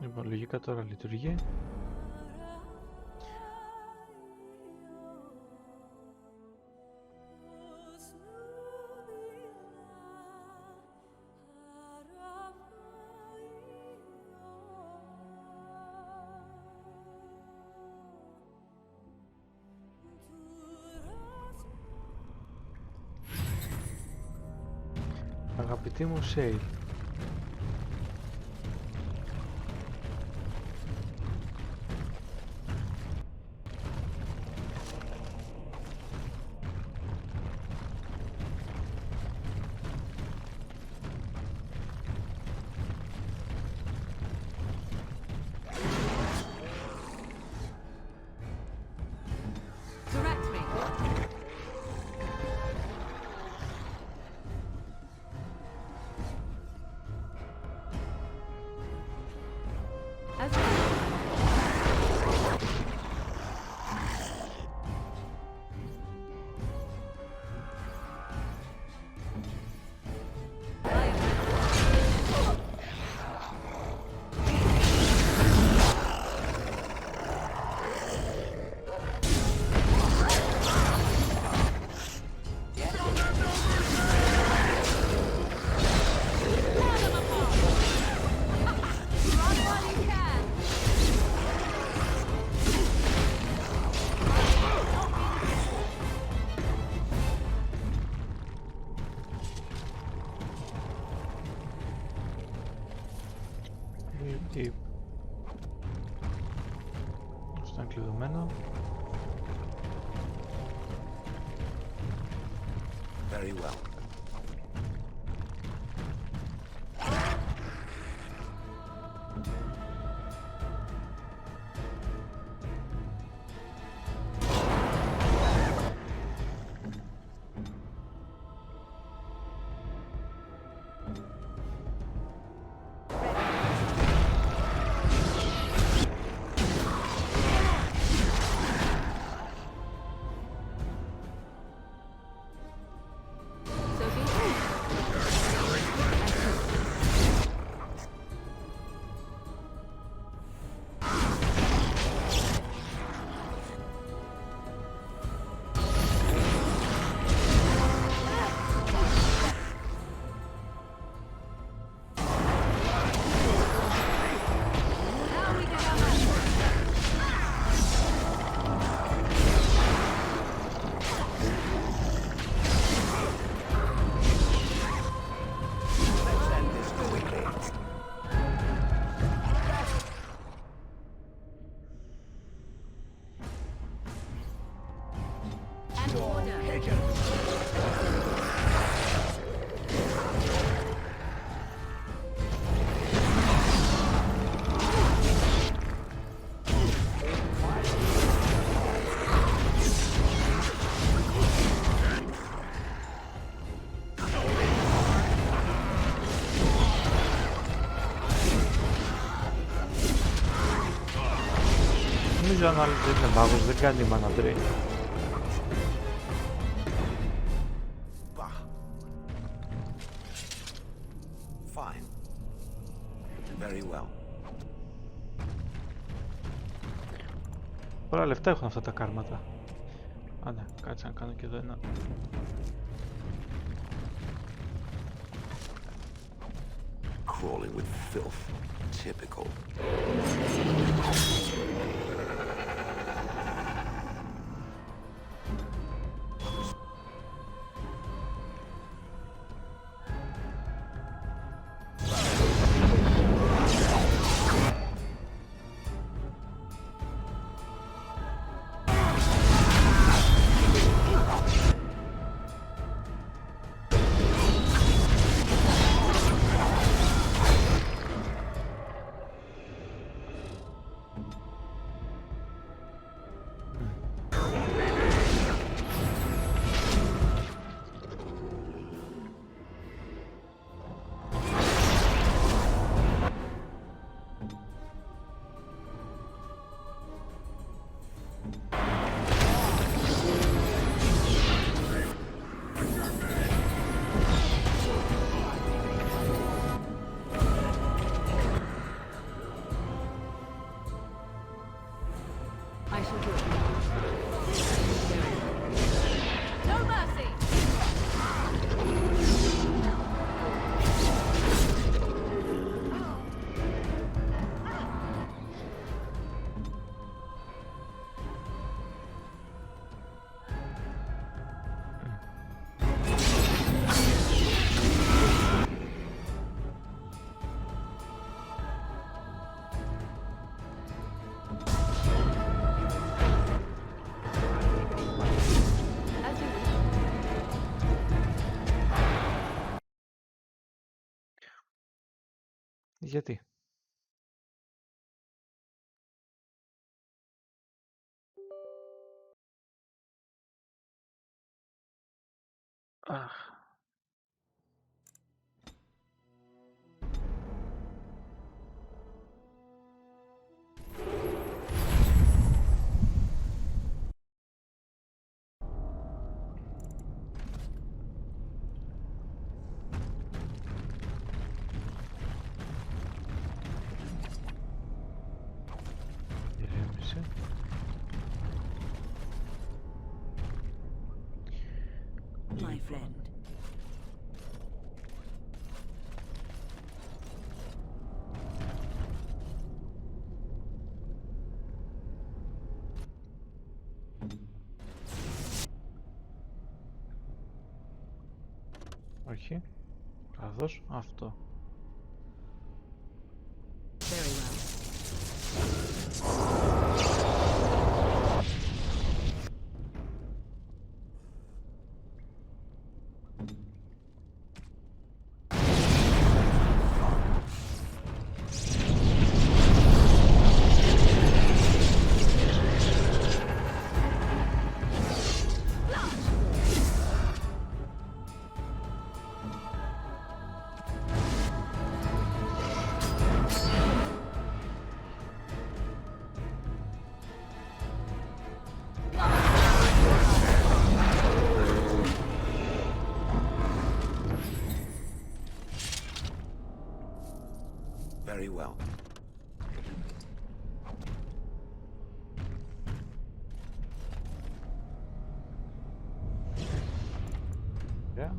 Λοιπόν, λογικά τώρα λειτουργεί. Αγαπητή μου Σέι, αυτό είναι κλειδωμένο. Very well. Νομίζω αν άλλος δεν είναι μάγος, δεν κάνει mana drain. Fine. Very well. Πολλά λεφτά έχουν αυτά τα κάρματα. Άντε, κάτσε να κάνω και εδώ ένα. Crawling with filth. Typical. Γιατί? Αχ. Ηρέμησε. My friend. Όχι. Θα δώσω αυτό. Very well. Very well. Yeah.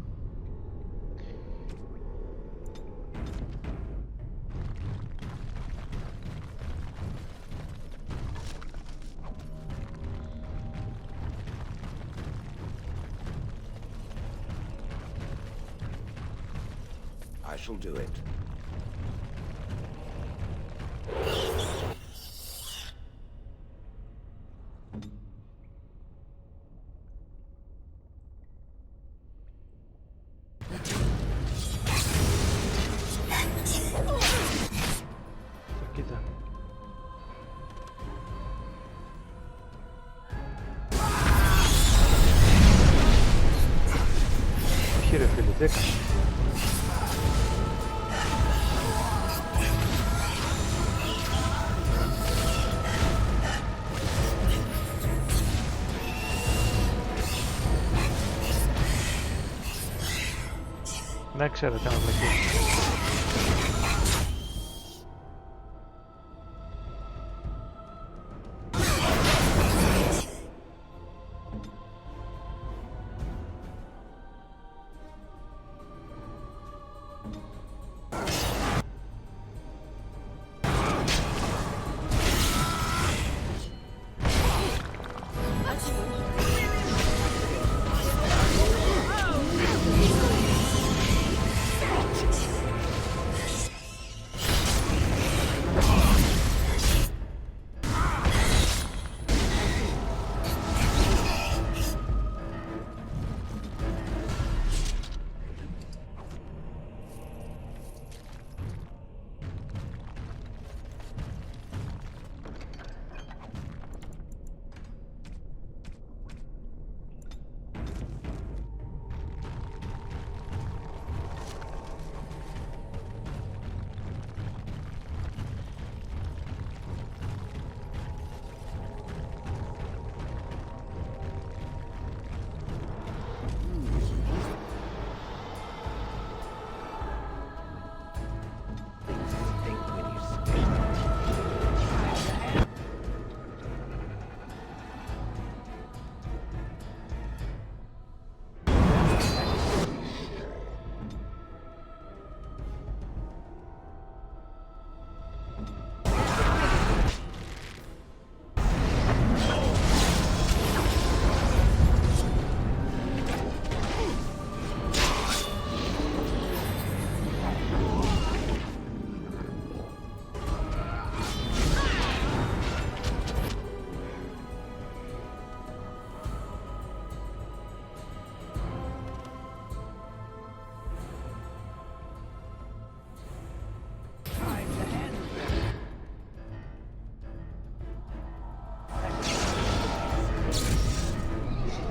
I shall do it. Κοίτα. Όχι ρε φίλε, τι έκανε. Ναι, ξέρετε, ένα βλακείο.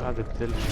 Άντε επιτέλους.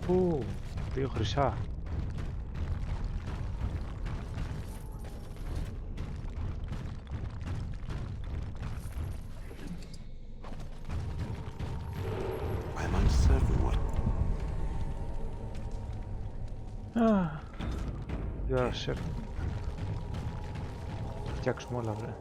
Ου, 2 χρυσά. I'm uncertain what. Για σεφ. Φτιάξουμε όλα, βρε.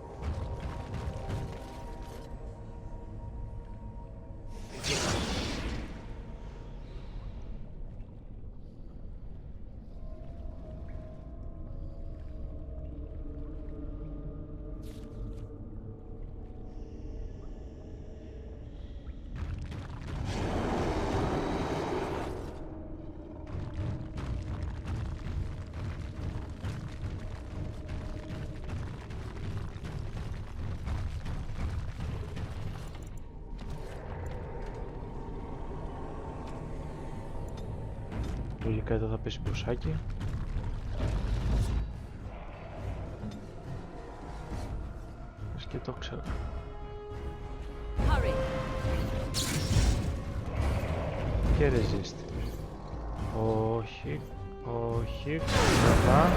Λογικά εδώ θα πέσει μπροσάκι. Ας και το ξέρω. Και resist. Όχι. Όχι. Καλά.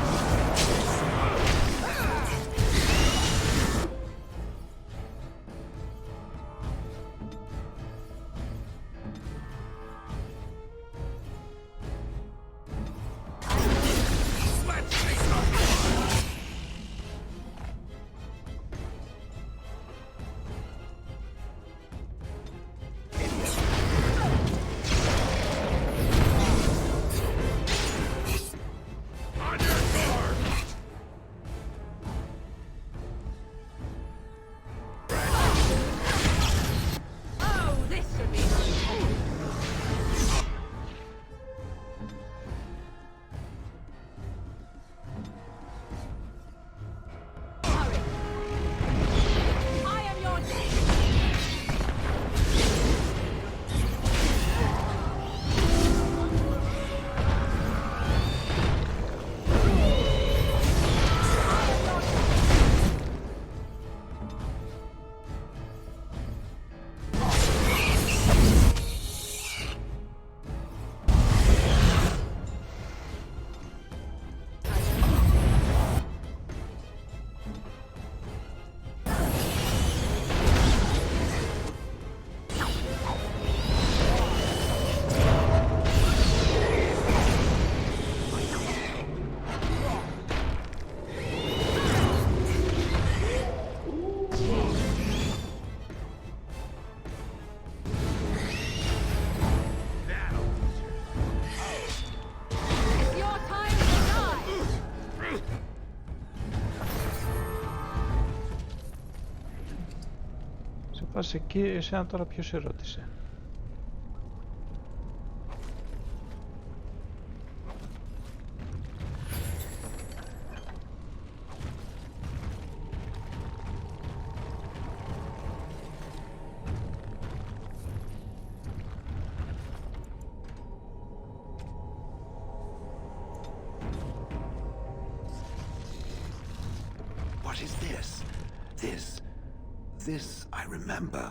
Πας εκεί, εσένα τώρα ποιος σε ρώτησε? What is this? This I remember.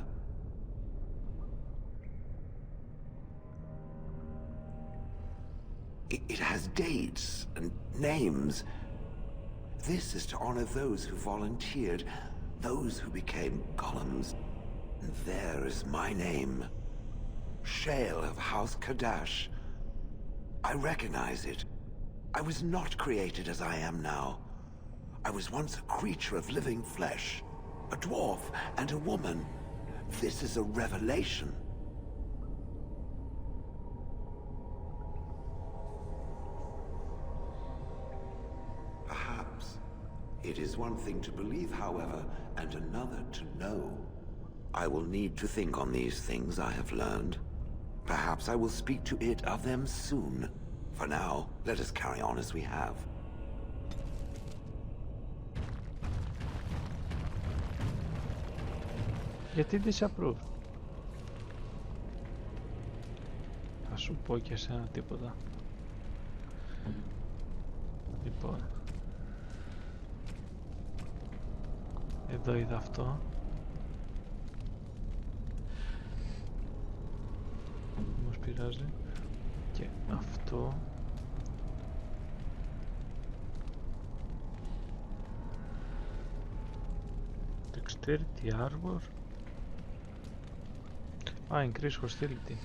It has dates and names. This is to honor those who volunteered, those who became golems. And there is my name. Shale of House Kadash. I recognize it. I was not created as I am now. I was once a creature of living flesh, A dwarf and a woman. This is a revelation. Perhaps. It is one thing to believe, however, and another to know. I will need to think on these things I have learned. Perhaps I will speak to it of them soon. For now, let us carry on as we have. Γιατί disapprove? Θα σου πω και εσένα τίποτα. Λοιπόν, εδώ είδα αυτό. Όμως πειράζει. Και αυτό. Dexterity Arbor. Increase hostility.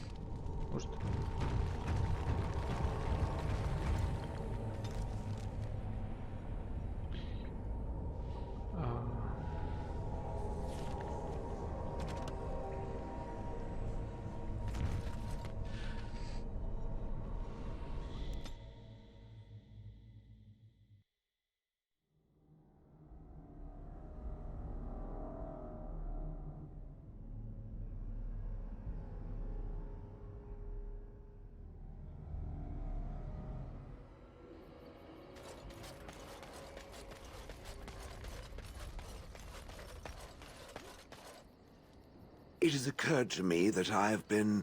It has occurred to me that I have been...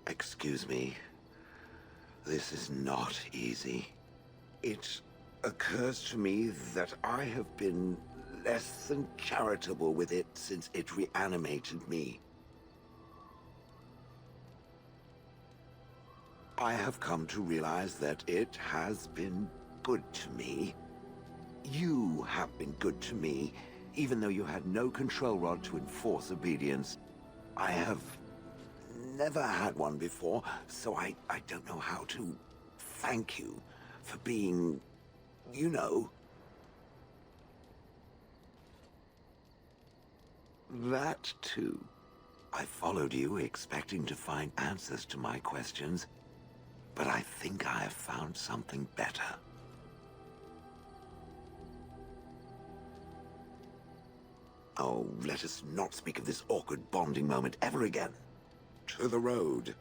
Excuse me. This is not easy. It occurs to me that I have been less than charitable with it since it reanimated me. I have come to realize that it has been good to me. You have been good to me, even though you had no control rod to enforce obedience. I have never had one before, so I don't know how to thank you for being, you know. That too. I followed you expecting to find answers to my questions, but I think I have found something better. Oh, let us not speak of this awkward bonding moment ever again. To the road.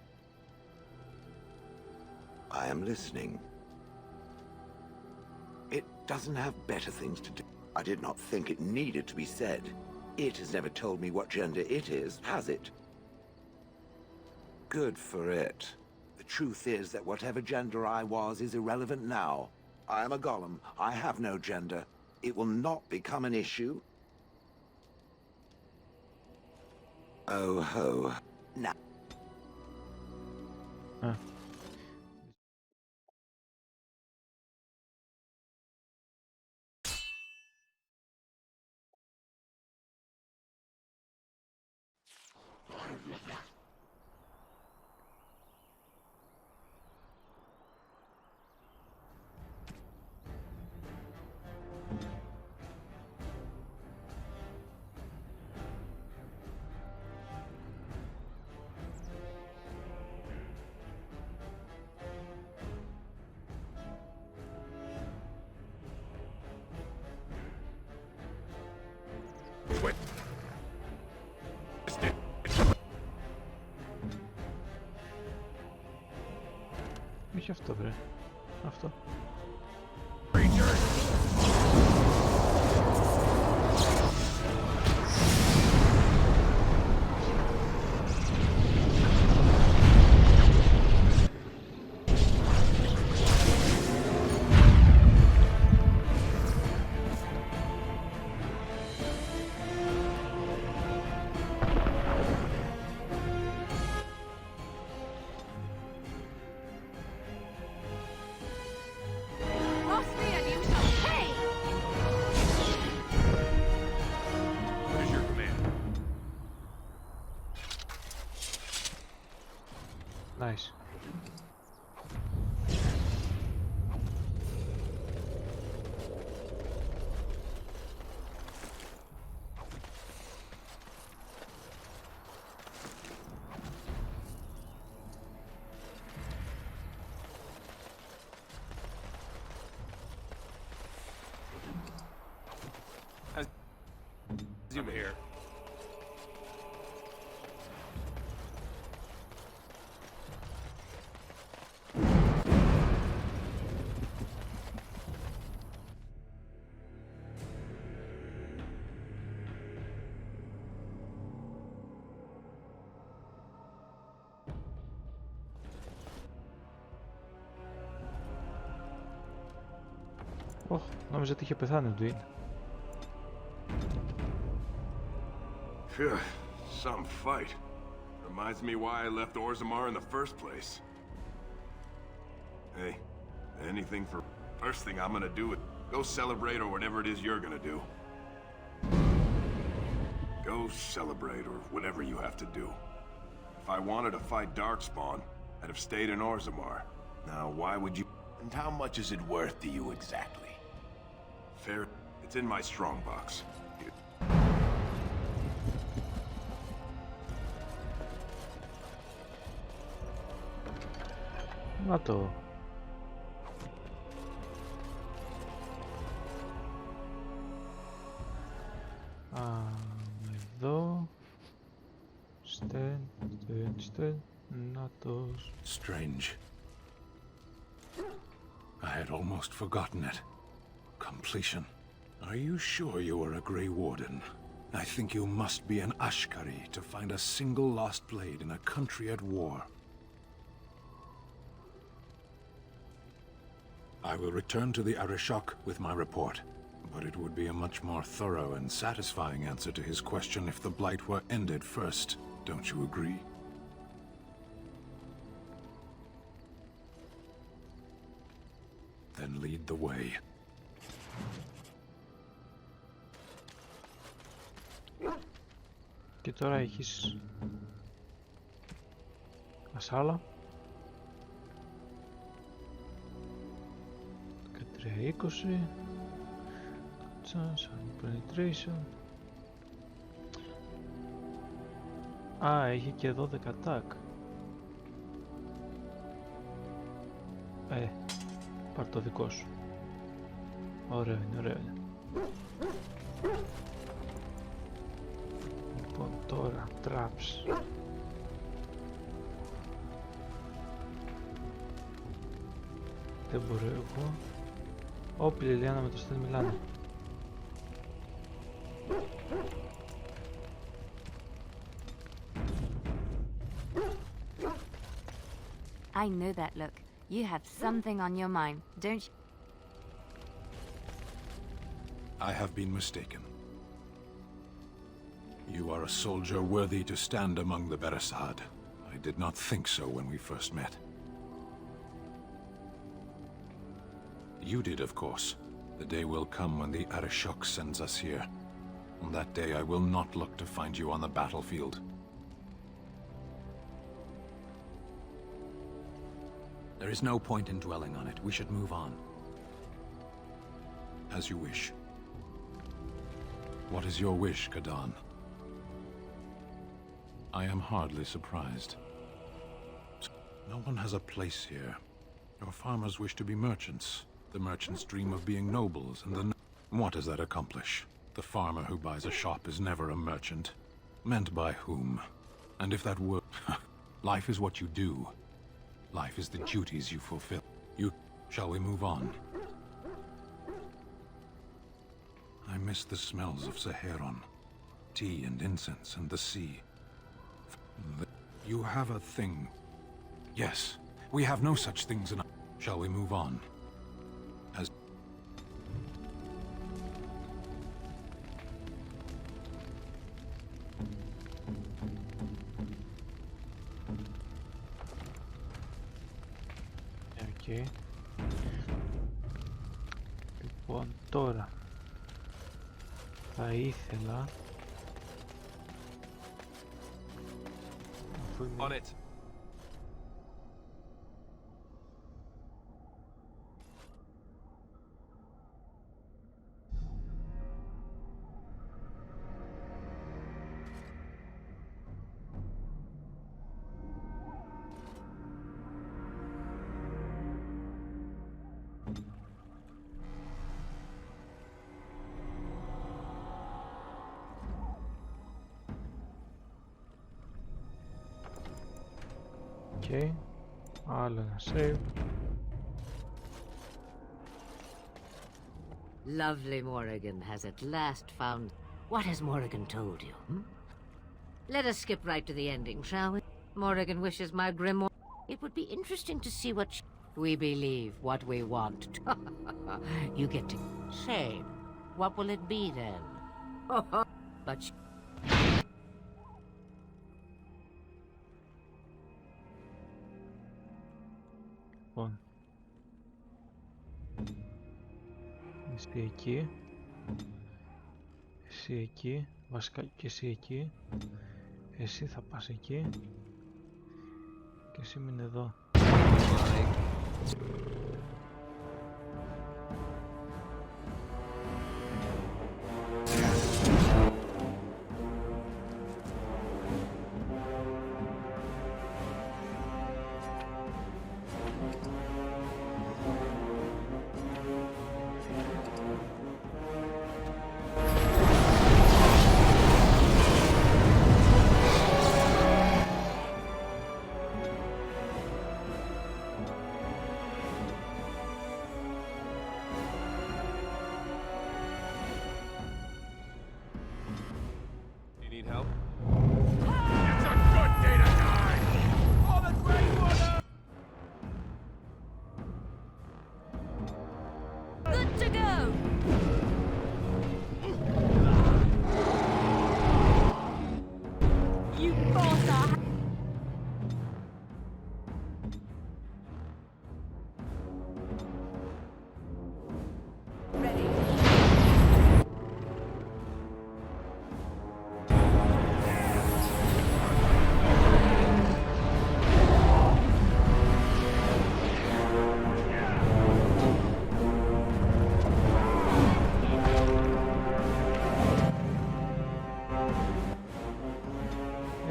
I am listening. It doesn't have better things to do. I did not think it needed to be said. It has never told me what gender it is, has it? Good for it. The truth is that whatever gender I was is irrelevant now. I am a golem. I have no gender. It will not become an issue. Oh ho. Now. Όχι αυτό, βρε. Αυτό. Cross me and you shall of here. Ωχ, νόμιζα ότι είχε πεθάνει ο Ντουίν. Phew, some fight. Reminds me why I left Orzammar in the first place. Hey, anything for... First thing I'm gonna do is go celebrate or whatever it is you're gonna do. Go celebrate or whatever you have to do. If I wanted to fight Darkspawn, I'd have stayed in Orzammar. Now, why would you... And how much is it worth to you exactly? Fair... It's in my strongbox. Να το. Εδώ. Στεν. Να το. Strange. I had almost forgotten it. Completion. Are you sure you are a Grey Warden? I think you must be an Ashkari to find a single lost blade in a country at war. I will return to the Arishok with my report, but it would be a much more thorough and satisfying answer to his question if the Blight were ended first. Don't you agree? Then lead the way. Και τώρα έχεις ασάλα 13-20 Chance and penetration. Α, έχει και 12 attack. Πάρ' το δικό σου. Ωραίο είναι, ωραίο είναι. Λοιπόν, τώρα, traps. Δεν μπορώ εγώ. Όπι, Λιλιάνα με το Στέλ μιλάνε. I know that look. You have something on your mind, don't you? I have been mistaken. You are a soldier worthy to stand among the Beresad. I did not think so when we first met. You did, of course. The day will come when the Arishok sends us here. On that day, I will not look to find you on the battlefield. There is no point in dwelling on it. We should move on. As you wish. What is your wish, Kadan? I am hardly surprised. No one has a place here. Your farmers wish to be merchants. The merchants dream of being nobles, and what does that accomplish? The farmer who buys a shop is never a merchant. Meant by whom? And if that were... Life is what you do. Life is the duties you fulfill. Shall we move on? I miss the smells of Saharon. Tea and incense and the sea. You have a thing. Yes, we have no such things in... Shall we move on? As... Okay. Λοιπόν, τώρα θα ήθελα On it. Οκ. Άλλο ένα save. Lovely Morrigan has at last found... What has Morrigan told you, Let us skip right to the ending, shall we? Morrigan wishes my grimoire... It would be interesting to see what we believe what we want. You get to... Say, what will it be then? But... Λοιπόν. Εσύ εκεί. Εσύ εκεί. Βασικά και εσύ εκεί. Εσύ θα πας εκεί. Και εσύ μείνε εδώ. Good to go! You both are... Ready.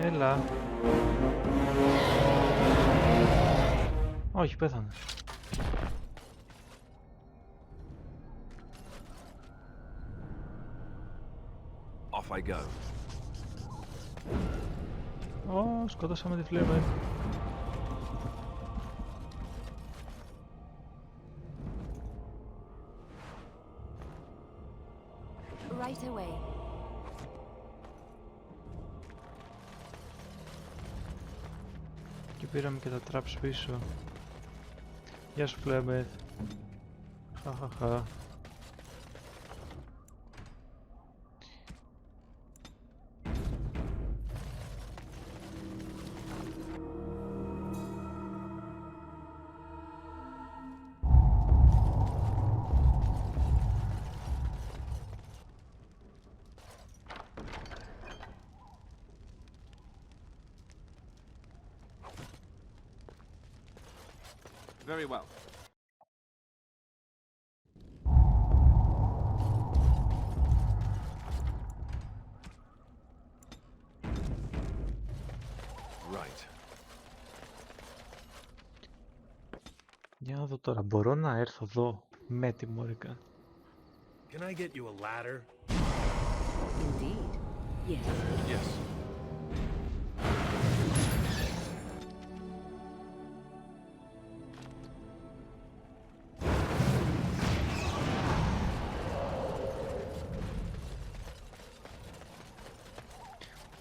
Έλα. Όχι, πέθανε. Off I go. Ω, σκοτώσαμε τη Flemeth. Right away. Και πήραμε και τα traps πίσω. Γεια σου Flemeth. Χαχαχα. Very well. Right. Για να δω τώρα, μπορώ να έρθω εδώ με τη Morrigan? Can I get you a ladder? Indeed. Yes. Yes.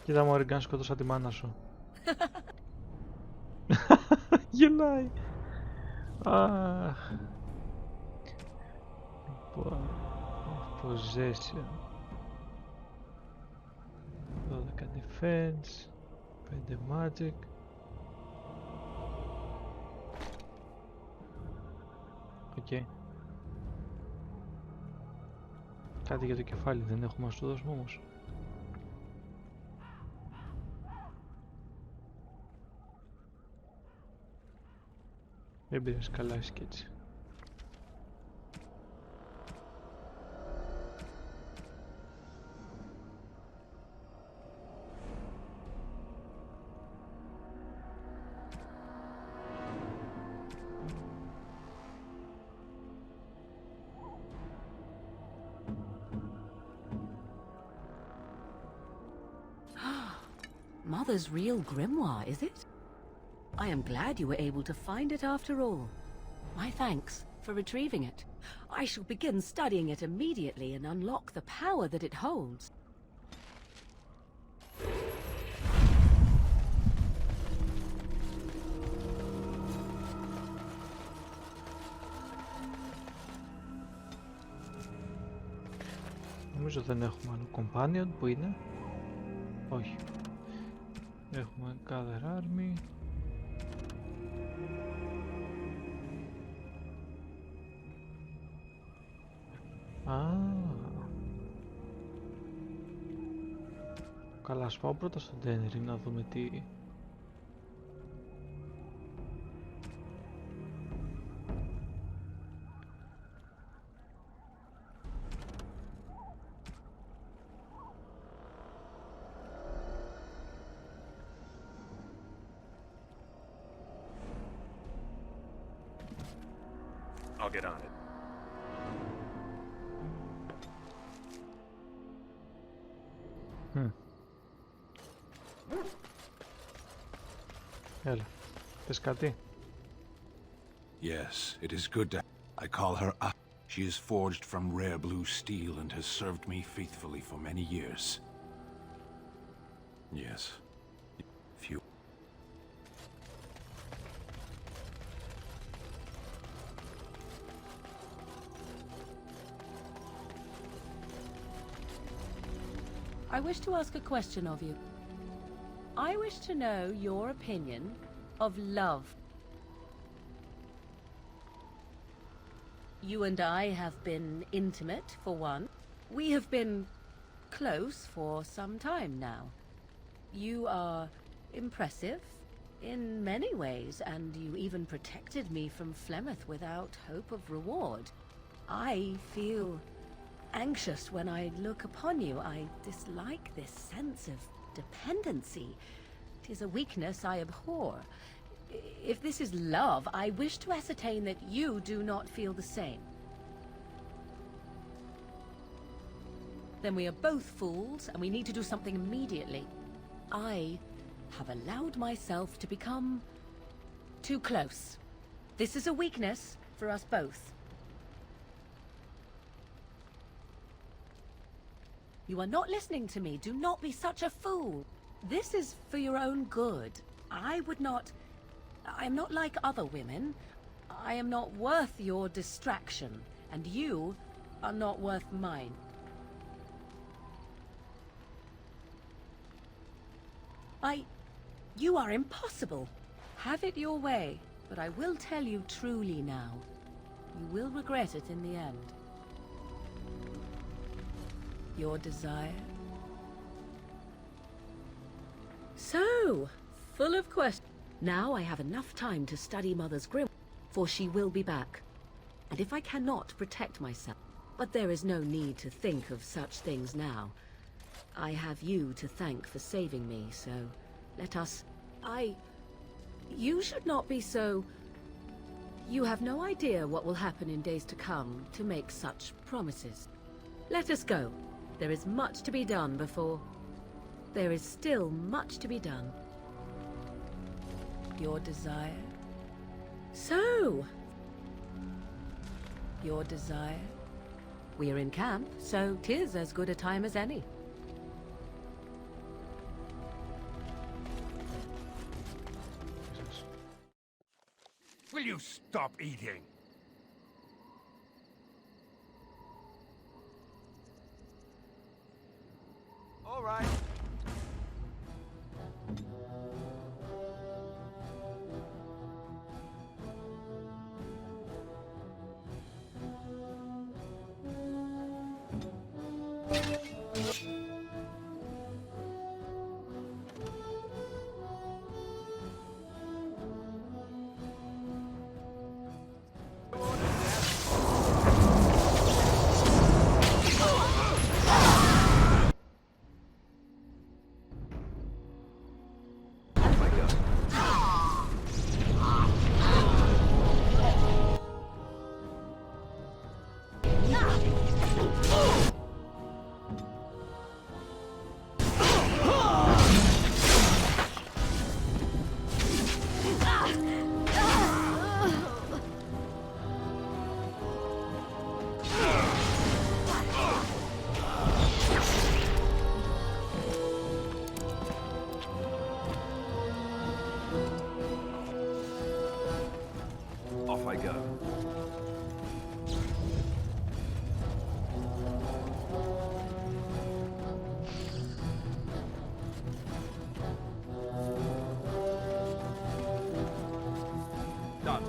Κοίτα Morrigan, σκότωσα τη μάνα σου. Γελάει. Αχ. Λοιπόν, possession. 12 defense, 5 magic. Οκ. Κάτι για το κεφάλι δεν έχουμε να σου δώσουμε όμως. Δεν πήρες καλά εσύ κι έτσι. Mother's real grimoire, is it? I am glad you were able to find it after all. My thanks for retrieving it. I shall begin studying it immediately and unlock the power that it holds. Νομίζω δεν έχουμε άλλο companion που είναι. Όχι. Έχουμε gather army. Καλά, ας πάω πρώτα στον Τένερι να δούμε τι... I'll get on it. Έλα, θες κάτι? Yes, it is good to... I call her up. She is forged from rare blue steel and has served me faithfully for many years. Yes. Few. I wish to ask a question of you. I wish to know your opinion of love. You and I have been intimate, for one. We have been close for some time now. You are impressive in many ways, and you even protected me from Flemeth without hope of reward. I feel anxious when I look upon you. I dislike this sense of dependency. It is a weakness I abhor. If this is love, I wish to ascertain that you do not feel the same. Then we are both fools, and we need to do something immediately. I have allowed myself to become too close. This is a weakness for us both. You are not listening to me. Do not be such a fool. This is for your own good. I am not like other women. I am not worth your distraction, and you are not worth mine. You are impossible. Have it your way, but I will tell you truly now. You will regret it in the end. Your desire. So, full of questions. Now I have enough time to study Mother's grimoire, for she will be back. And if I cannot protect myself, but there is no need to think of such things now. I have you to thank for saving me, so let us... You should not be so... You have no idea what will happen in days to come to make such promises. Let us go. There is much to be done before... There is still much to be done. Your desire. So! Your desire. We are in camp, so 'tis as good a time as any. Will you stop eating? All right. go. Done.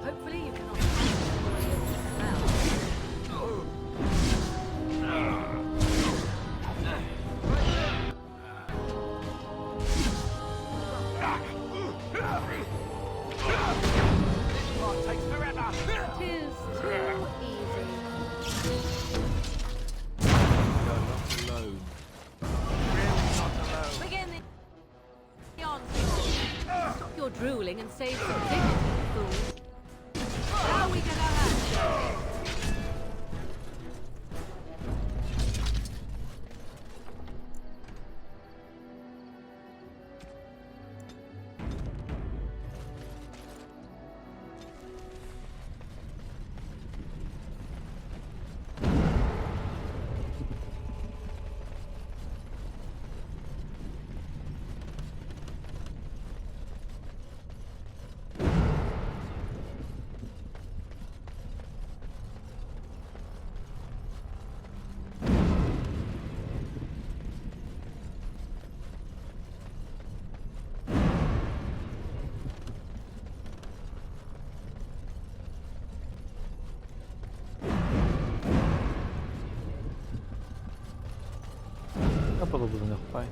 Hopefully you cannot smell. Takes forever. Tis too easy. You're not alone. Really not alone. Begin the onslaught. Stop your drooling and save some dignity, fool. Now we get our hands dirty. Από εδώ που δεν έχω πάει.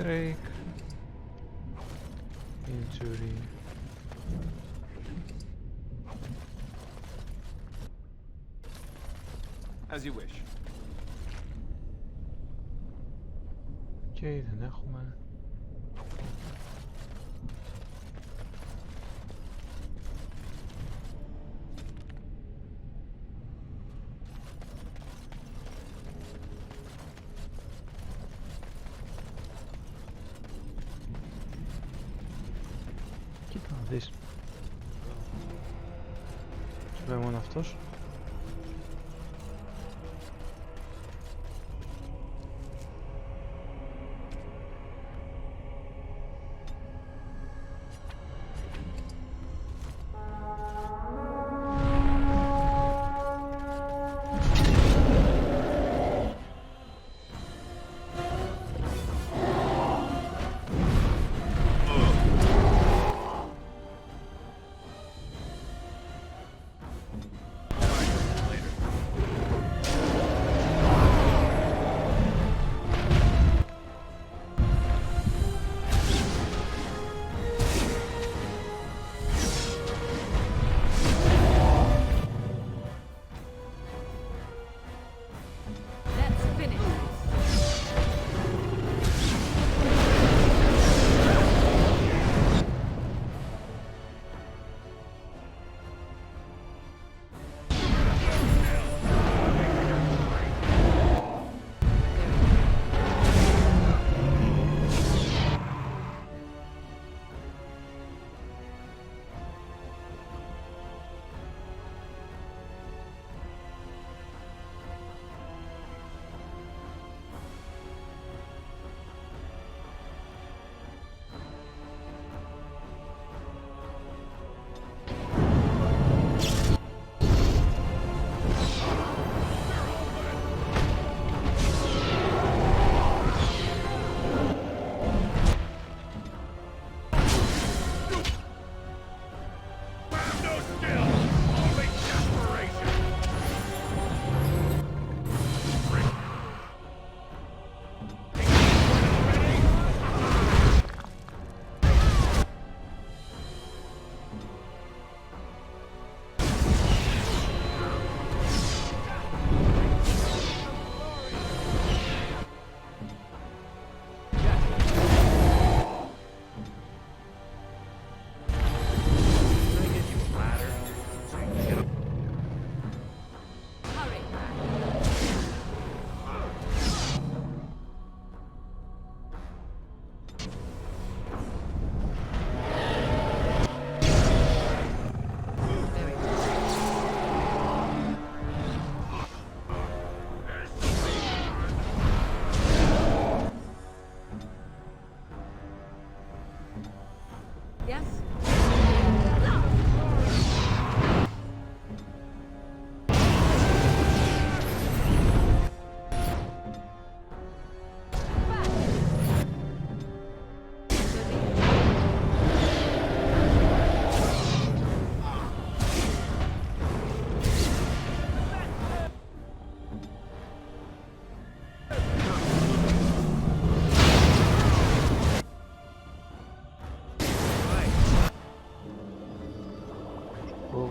Break. Injury. As you wish. Και δεν έχουμε. Κοίτα να δεις. Και πάει μόνο αυτός.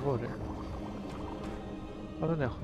βόρεια. Αλλά δεν έχω.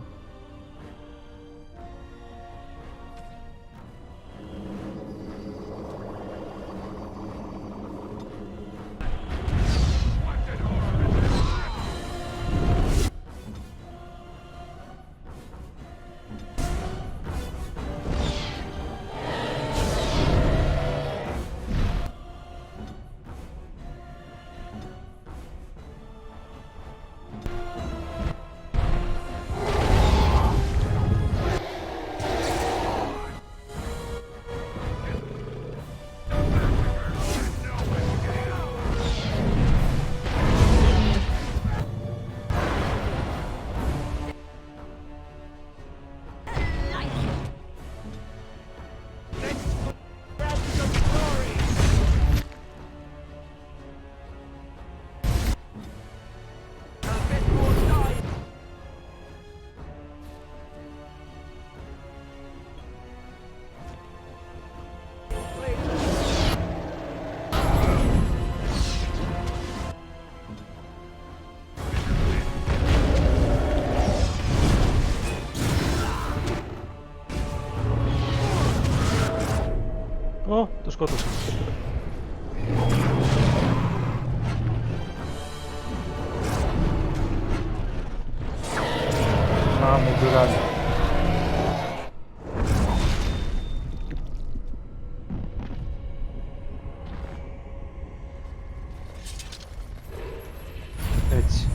Ω, το σκότωσα. Α, μου πειράζει. Έτσι.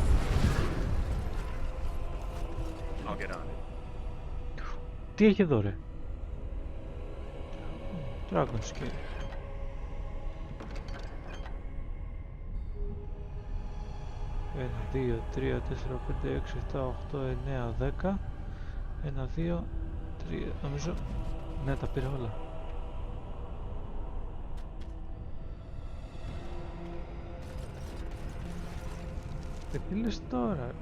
Τι έχει εδώ ρε? Dragon Scale. Ένα, 2, 3, 4, 5, 6, 7, 8, 9, 10. 1, 2, 3. Νομίζω. Ναι, τα πήρα όλα. Τι λες τώρα ρε?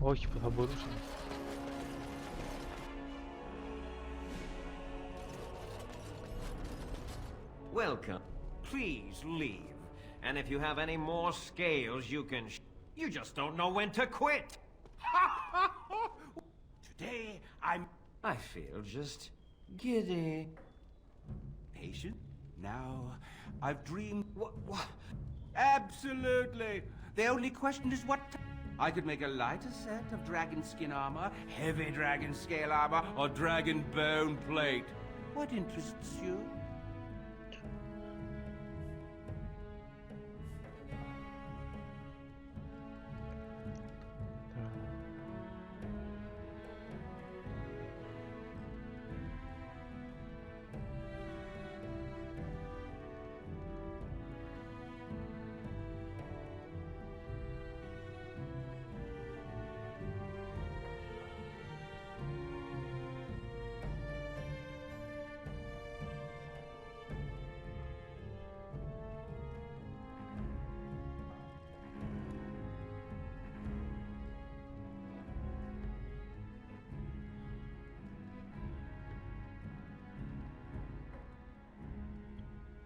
Όχι που θα μπορούσα. Welcome. Please leave. And if you have any more scales, you can you just don't know when to quit. Today, I feel just giddy. patient. Now, I've dreamed... What? Absolutely. The only question is what... I could make a lighter set of dragon skin armor, heavy dragon scale armor, or dragon bone plate. What interests you?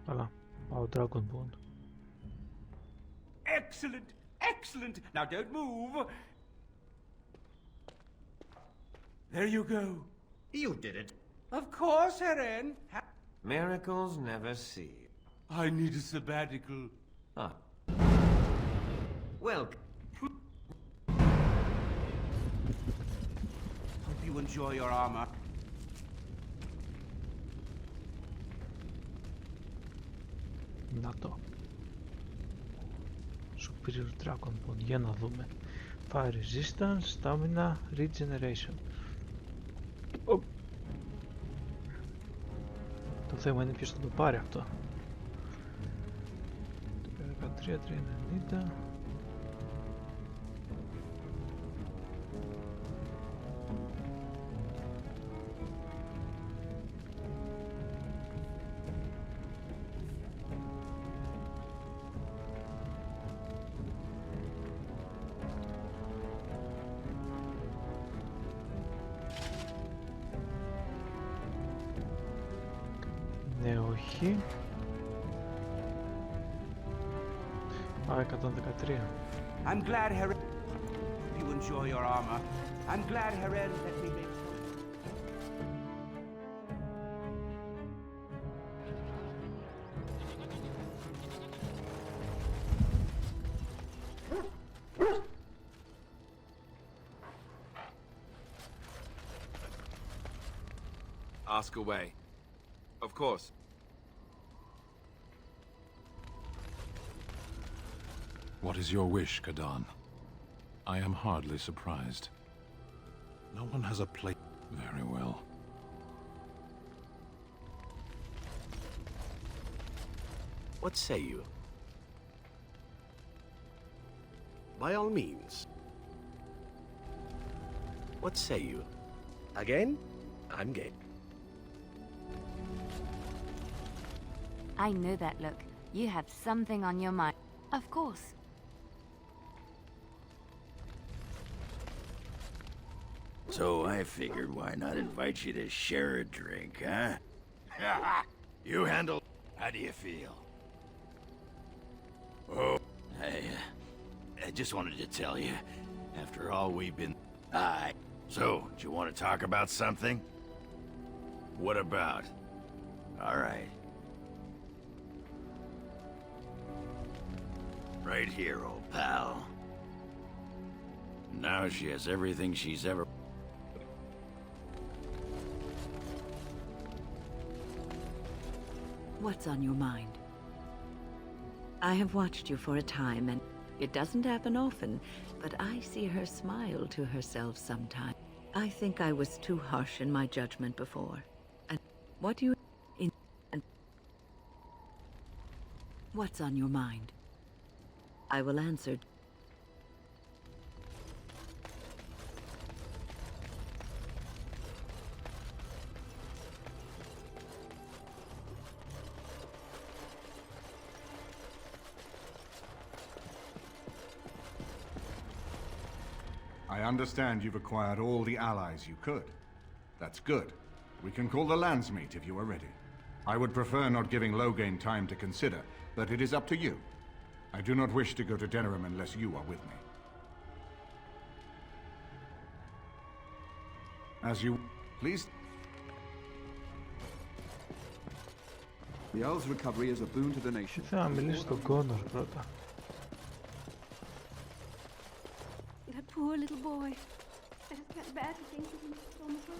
Καλά, πάω Dragon Bone. Excellent! Excellent! Now don't move! There you go. You did it. Of course, Heren. Miracles never cease. I need a sabbatical. Ah. Well, Hope you enjoy your armor. Να το. Superior Dragon Bone, για να δούμε. Fire Resistance, Stamina, Regeneration. Το θέμα είναι ποιος θα το πάρει αυτό. 13, 390. Ναι, όχι. Α, 113. I'm glad Heren... You enjoy your armor. I'm glad Heren let me make... Ask away. Of course. What is your wish, Kadan? I am hardly surprised. No one has a plate. Very well. What say you? By all means. What say you? Again? I'm game. I know that look. You have something on your mind. Of course. So I figured why not invite you to share a drink, huh? You handle... How do you feel? Oh, I just wanted to tell you, after all we've been... Aye. So, do you want to talk about something? What about? All right. Right here, old pal. Now she has everything she's ever... What's on your mind? I have watched you for a time, and it doesn't happen often, but I see her smile to herself sometimes. I think I was too harsh in my judgment before. And what do you... What's on your mind? I will answer. I understand you've acquired all the allies you could. That's good. We can call the landsmeet if you are ready. I would prefer not giving Loghain time to consider, but it is up to you. I do not wish to go to Denerim unless you are with me. As you... Please... The Earl's recovery is a boon to the nation. Θέλω να μιλήσω στον Connor πρώτα. That poor little boy. It has kept bad things of him on the floor.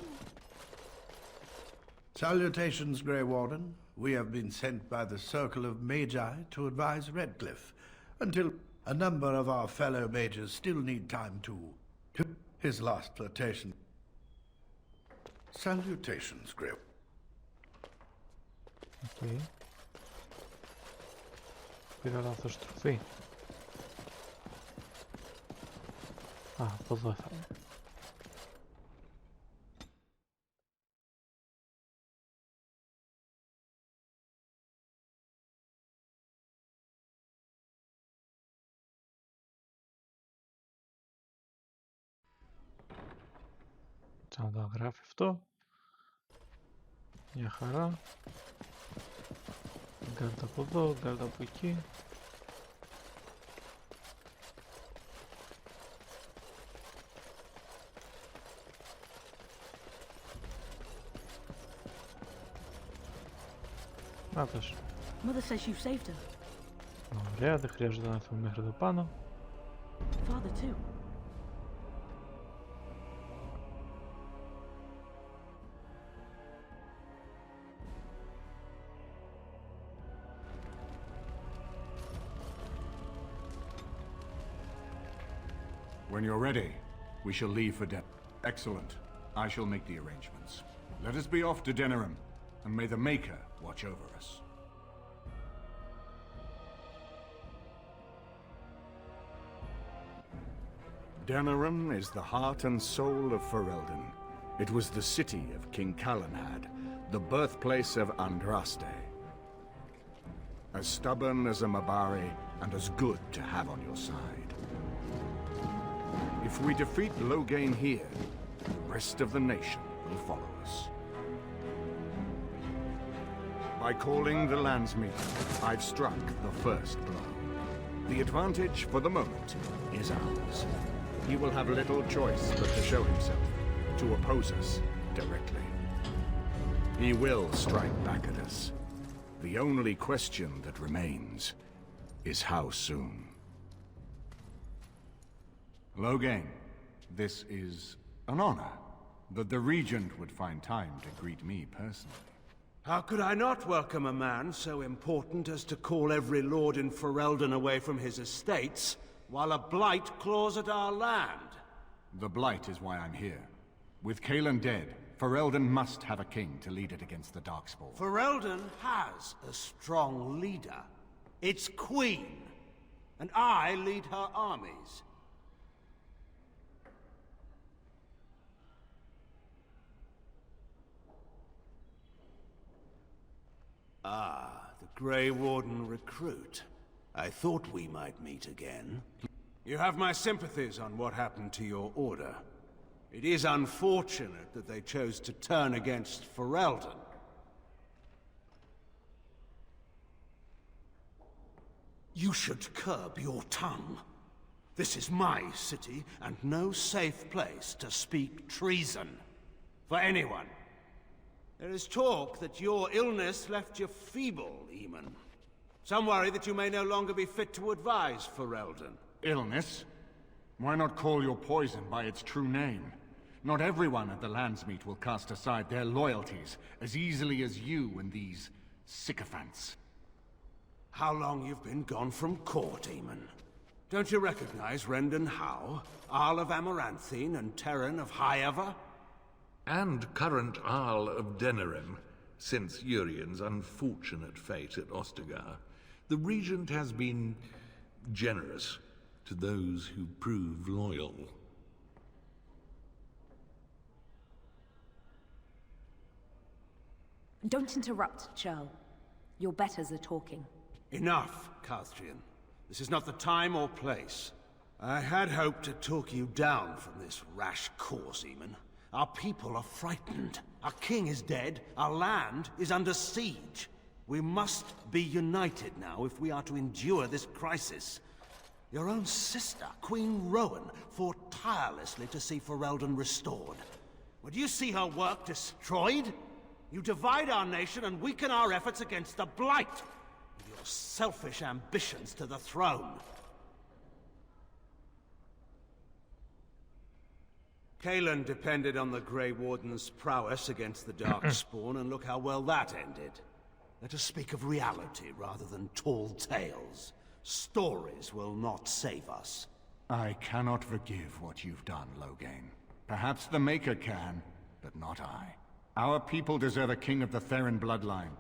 Salutations, Grey Warden. We have been sent by the Circle of Magi to advise Redcliffe until a number of our fellow mages still need time to his last flirtation. Salutations, Grey. Okay. Πήρα λάθος στροφή. Α, από εδώ θα είναι. Σαν να το γράφει αυτό. Μια χαρά. Γκάρτα από εδώ, γκάρτα από εκεί. Νάτος. Mother says you've saved her. Ωραία, δεν χρειάζεται να έρθουμε μέχρι εδώ πάνω. Father too. When you're ready, we shall leave for Excellent. I shall make the arrangements. Let us be off to Denerim, and may the Maker watch over us. Denerim is the heart and soul of Ferelden. It was the city of King Calanhad, the birthplace of Andraste. As stubborn as a Mabari, and as good to have on your side. If we defeat Loghain here, the rest of the nation will follow us. By calling the Landsmeet, I've struck the first blow. The advantage, for the moment, is ours. He will have little choice but to show himself, to oppose us directly. He will strike back at us. The only question that remains is how soon. Loghain, this is an honor that the Regent would find time to greet me personally. How could I not welcome a man so important as to call every lord in Ferelden away from his estates, while a blight claws at our land? The blight is why I'm here. With Kaelan dead, Ferelden must have a king to lead it against the Darkspawn. Ferelden has a strong leader. Its queen. And I lead her armies. Ah, the Grey Warden recruit. I thought we might meet again. You have my sympathies on what happened to your order. It is unfortunate that they chose to turn against Ferelden. You should curb your tongue. This is my city, and no safe place to speak treason. For anyone. There is talk that your illness left you feeble, Eamon. Some worry that you may no longer be fit to advise Ferelden. Illness? Why not call your poison by its true name? Not everyone at the Landsmeet will cast aside their loyalties as easily as you and these sycophants. How long you've been gone from court, Eamon? Don't you recognize Rendon Howe, Arl of Amaranthine and Terran of Highever? And current Arl of Denerim, since Urien's unfortunate fate at Ostagar. The Regent has been generous to those who prove loyal. Don't interrupt, Churl. Your betters are talking. Enough, Carthrian. This is not the time or place. I had hoped to talk you down from this rash course, Eamon. Our people are frightened. Our king is dead. Our land is under siege. We must be united now if we are to endure this crisis. Your own sister, Queen Rowan, fought tirelessly to see Ferelden restored. Would you see her work destroyed? You divide our nation and weaken our efforts against the Blight, with your selfish ambitions to the throne. Kaelan depended on the Grey Warden's prowess against the Darkspawn, and look how well that ended. Let us speak of reality rather than tall tales. Stories will not save us. I cannot forgive what you've done, Loghain. Perhaps the Maker can, but not I. Our people deserve a king of the Theron bloodline.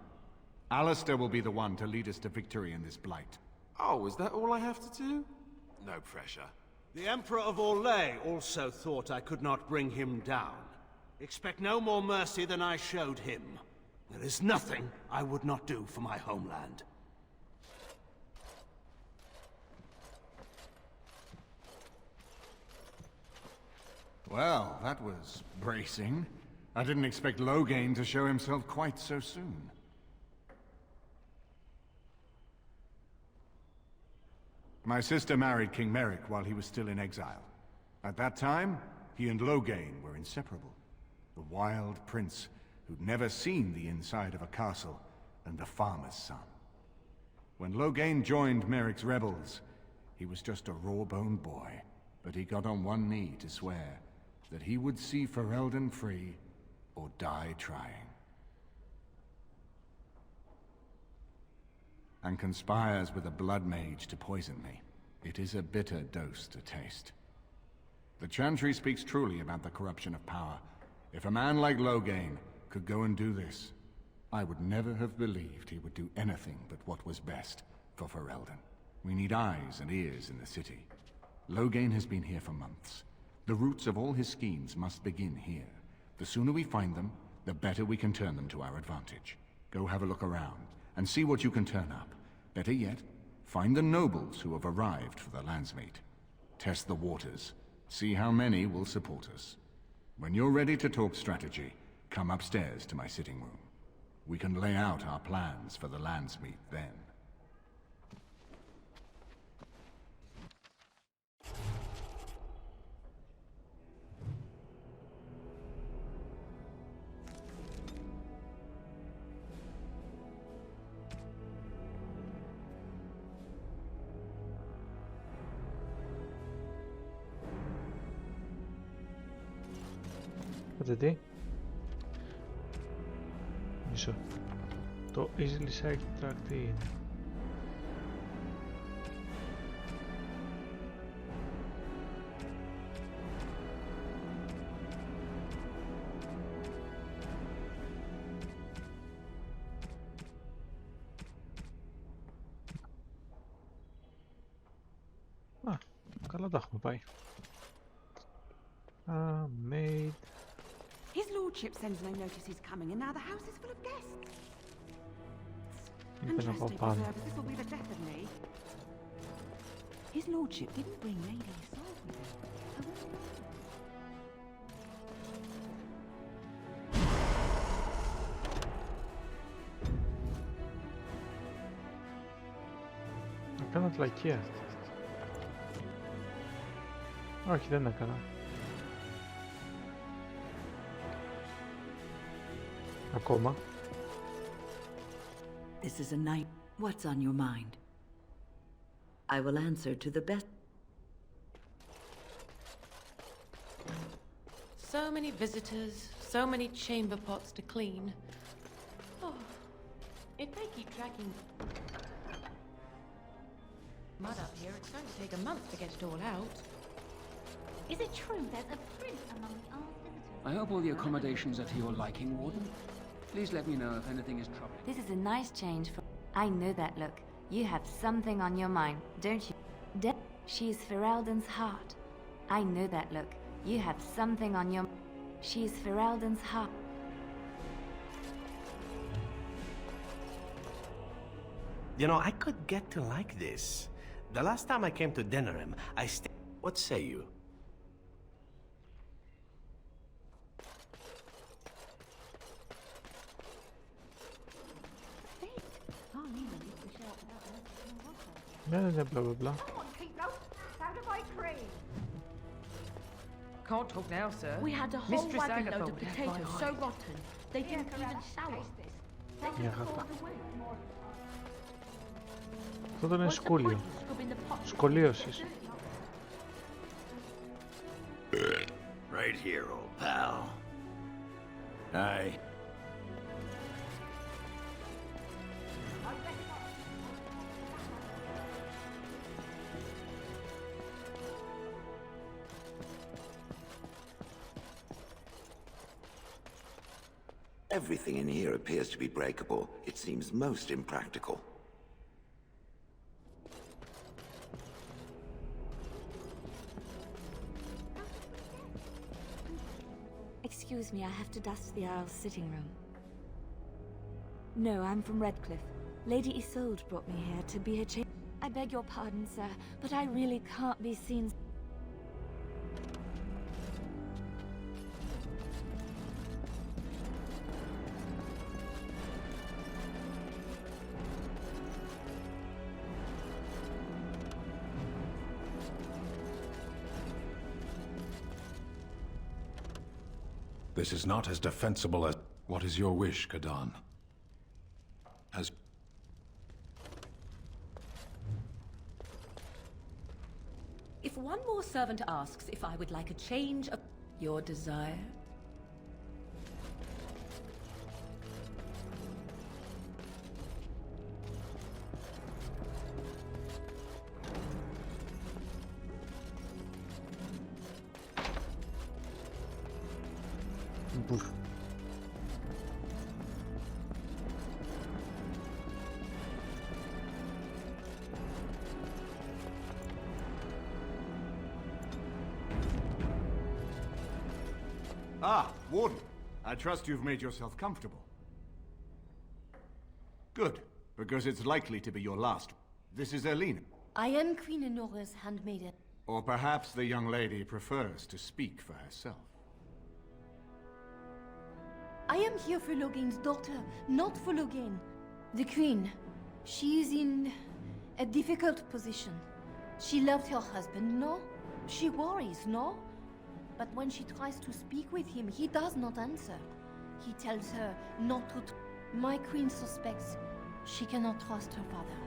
Alistair will be the one to lead us to victory in this blight. Oh, is that all I have to do? No pressure. The Emperor of Orlais also thought I could not bring him down. Expect no more mercy than I showed him. There is nothing I would not do for my homeland. Well, that was bracing. I didn't expect Loghain to show himself quite so soon. My sister married King Merrick while he was still in exile. At that time, he and Loghain were inseparable. The wild prince who'd never seen the inside of a castle, and the farmer's son. When Loghain joined Merrick's rebels, he was just a raw-boned boy, but he got on one knee to swear that he would see Ferelden free or die trying. And conspires with a blood mage to poison me. It is a bitter dose to taste. The Chantry speaks truly about the corruption of power. If a man like Loghain could go and do this, I would never have believed he would do anything but what was best for Ferelden. We need eyes and ears in the city. Loghain has been here for months. The roots of all his schemes must begin here. The sooner we find them, the better we can turn them to our advantage. Go have a look around, and see what you can turn up. Better yet, find the nobles who have arrived for the Landsmeet. Test the waters. See how many will support us. When you're ready to talk strategy, come upstairs to my sitting room. We can lay out our plans for the Landsmeet then. τι. Μισό. Το easily cycled track τι είναι? Α, καλά τα έχουμε πάει. Made. His lordship sends no notice he's coming, and now the house is full of guests. Interesting observers, this will be the death of me. His lordship didn't bring Lady Isolde with him. Έκανα τλακία. Όχι, δεν έκανα. Ακόμα. This is a night. What's on your mind? I will answer to the best. So many visitors, so many chamber pots to clean. Oh, if they keep tracking mud up here, it's going to take a month to get it all out. Is it true there's a prince among the armed visitors? I hope all the accommodations are to your liking, Warden. Please let me know if anything is troubling. This is a nice change for... I know that look. You have something on your mind, don't you? She's Ferelden's heart. I know that look. You have something on your... She's Ferelden's heart. You know, I could get to like this. The last time I came to Denerim, I What say you? Ναι, blah blah blah. Can't talk now, sir. We had a whole wagon load of potatoes so rotten they didn't even sour. Μια χαρά. Αυτό δεν είναι σκούλιο. Σκολίωσης. Right here, old pal. Aye. Everything in here appears to be breakable. It seems most impractical. Excuse me, I have to dust the Earl's sitting room. No, I'm from Redcliffe. Lady Isolde brought me here to be her chamber. I beg your pardon, sir, but I really can't be seen... This is not as defensible as... What is your wish, Kadan? As... If one more servant asks if I would like a change of your desire... Ah, Warden. I trust you've made yourself comfortable. Good, because it's likely to be your last. This is Elena. I am Queen Honora's handmaiden. Or perhaps the young lady prefers to speak for herself. I am here for Logain's daughter, not for Logain. The Queen, she is in a difficult position. She loved her husband, no? She worries, no? But when she tries to speak with him, he does not answer. He tells her not to... My Queen suspects she cannot trust her father.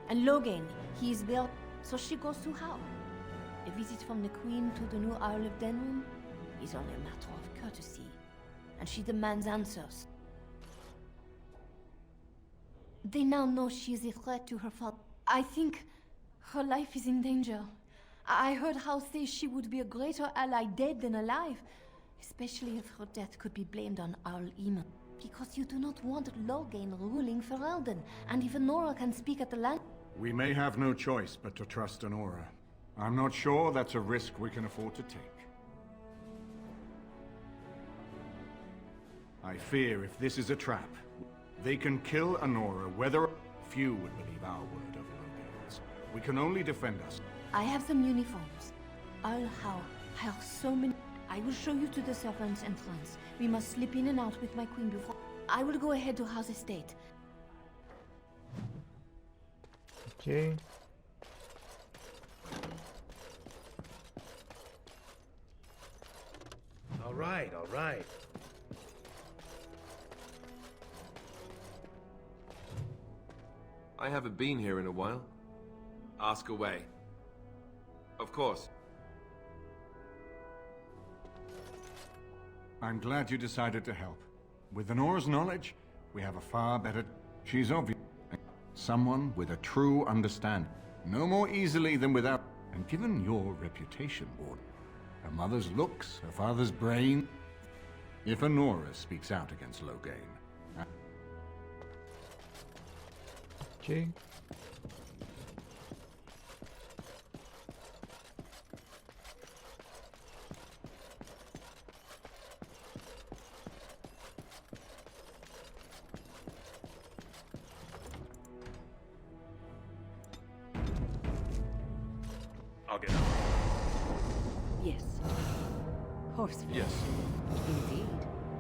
And Logain, he is there, so she goes to her. A visit from the Queen to the new Isle of Denrum is only a matter of courtesy. And she demands answers. They now know she is a threat to her father. I think her life is in danger. I heard House say she would be a greater ally dead than alive, especially if her death could be blamed on Arl Eamon. Because you do not want Logain ruling Ferelden, and if Nora can speak at the land... We may have no choice but to trust Anora. I'm not sure that's a risk we can afford to take. I fear if this is a trap, they can kill Anora, whether... Few would believe our word of Logain's. We can only defend us. I have some uniforms. I'll hire so many... I will show you to the servants' entrance. We must slip in and out with my queen before... I will go ahead to House Estate. Okay. All right, all right. I haven't been here in a while. Ask away. Of course. I'm glad you decided to help. With Anora's knowledge, we have a far better... She's obvious. Someone with a true understanding. No more easily than without... And given your reputation, Ward, her mother's looks, her father's brain... If Anora speaks out against Logain... Okay. I'll get out. Yes. Horseful. Yes. Indeed.